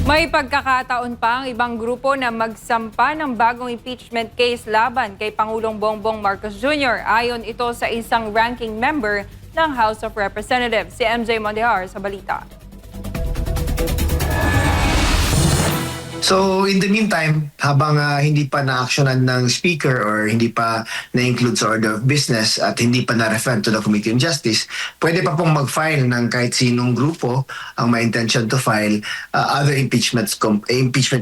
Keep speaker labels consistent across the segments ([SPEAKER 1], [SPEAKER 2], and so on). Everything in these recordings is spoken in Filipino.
[SPEAKER 1] May pagkakataon pa ang ibang grupo na magsampa ng bagong impeachment case laban kay Pangulong Bongbong Marcos Jr. Ayon ito sa isang ranking member ng House of Representatives, si MJ Mondihar sa balita.
[SPEAKER 2] So in the meantime, habang hindi pa na-actionan ng Speaker or hindi pa na-include sa order of business at hindi pa na-refer to the Committee on Justice, pwede pa pong mag-file ng kahit sinong grupo ang may intention to file other impeachment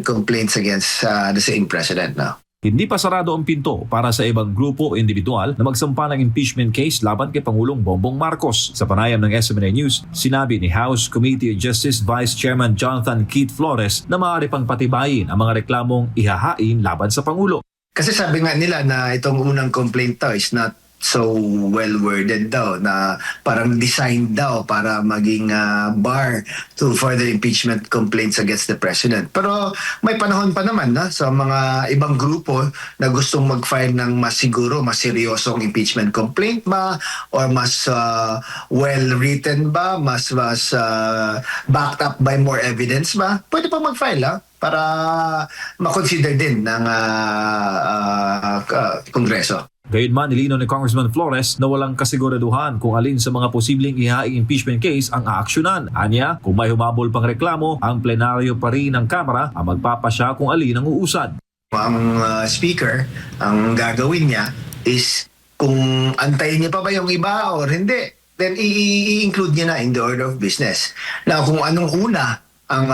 [SPEAKER 2] complaints against the same President now.
[SPEAKER 3] Hindi pa sarado ang pinto para sa ibang grupo o individual na magsampa ng impeachment case laban kay Pangulong Bongbong Marcos. Sa panayam ng SMNA News, sinabi ni House Committee on Justice Vice Chairman Jonathan Keith Flores na maaari pang patibayin ang mga reklamong ihahain laban sa Pangulo.
[SPEAKER 2] Kasi sabi nga nila na itong unang complaint daw is not so well-worded daw, na parang designed daw para maging bar to further impeachment complaints against the President. Pero may panahon pa naman sa mga ibang grupo na gustong mag-file ng mas siguro, mas seryosong impeachment complaint ba, or mas well-written ba, mas backed up by more evidence ba, pwede pa mag-file para makonsider din ng Kongreso.
[SPEAKER 3] Gayunman, nilinaw ni Congressman Flores na walang kasiguraduhan kung alin sa mga posibleng ihaing impeachment case ang aaksyonan. Anya, kung may humabol pang reklamo, ang plenaryo pa rin ng Kamara ang magpapasya kung alin ang uusad.
[SPEAKER 2] Ang Speaker, ang gagawin niya is kung antayin niya pa ba yung iba or hindi, then i-include niya na in the order of business. Now, kung anong una ang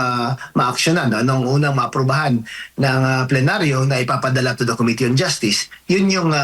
[SPEAKER 2] ma-actionan, anong unang maaprubahan ng plenaryo na ipapadala to the Committee on Justice, yun yung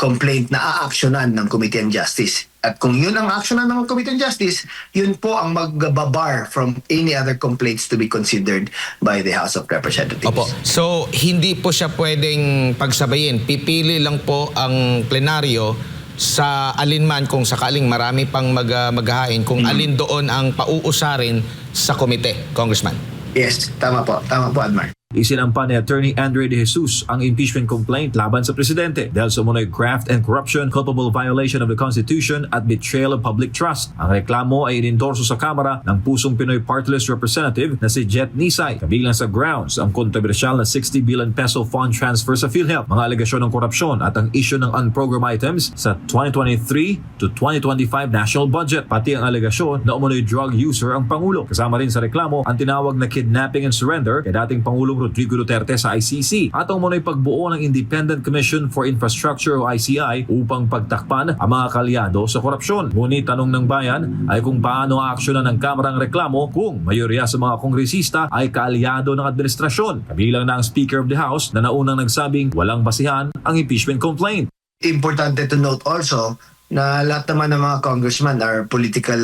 [SPEAKER 2] complaint na a-actionan ng Committee on Justice. At kung yun ang actionan ng Committee on Justice, yun po ang magbabar from any other complaints to be considered by the House of Representatives.
[SPEAKER 4] Opo. So, hindi po siya pwedeng pagsabayin. Pipili lang po ang plenaryo sa alinman kung sakaling marami pang maghahain, kung alin doon ang pauusarin sa komite, Congressman.
[SPEAKER 2] Yes, tama po, Admar.
[SPEAKER 3] Isinampa ni Attorney Andre De Jesus ang impeachment complaint laban sa Presidente dahil sa umunoy graft and corruption, culpable violation of the Constitution at betrayal of public trust. Ang reklamo ay inendorso sa Kamara ng pusong Pinoy Party List Representative na si Jet Nisay. Kabilang sa grounds ang kontrobersyal na 60 billion peso fund transfer sa PhilHealth, mga alegasyon ng korupsyon at ang issue ng unprogrammed items sa 2023 to 2025 national budget, pati ang alegasyon na umunoy drug user ang Pangulo. Kasama rin sa reklamo ang tinawag na kidnapping and surrender kay dating Pangulong Rodrigo Duterte sa ICC at ang umunoy pagbuo ng Independent Commission for Infrastructure o ICI upang pagtakpan ang mga kalyado sa korupsyon. Ngunit tanong ng bayan ay kung paano aaksyonan ng Kamara ang reklamo kung mayorya sa mga kongresista ay kaalyado ng administrasyon. Kabilang na ang Speaker of the House na naunang nagsabing walang basihan ang impeachment complaint.
[SPEAKER 2] Importante to note also na lahat naman ng mga congressmen are political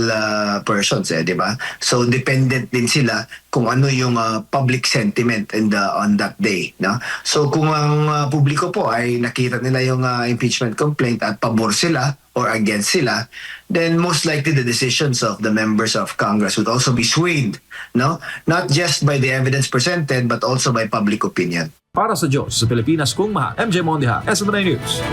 [SPEAKER 2] persons, di ba? So dependent din sila kung ano yung public sentiment on that day, no? So kung ang publiko po ay nakita nila yung impeachment complaint at pabor sila or against sila, then most likely the decisions of the members of Congress would also be swayed, no? Not just by the evidence presented but also by public opinion.
[SPEAKER 3] Para sa Diyos, sa Pilipinas, kung maha, MJ Mondihar, SMNA News.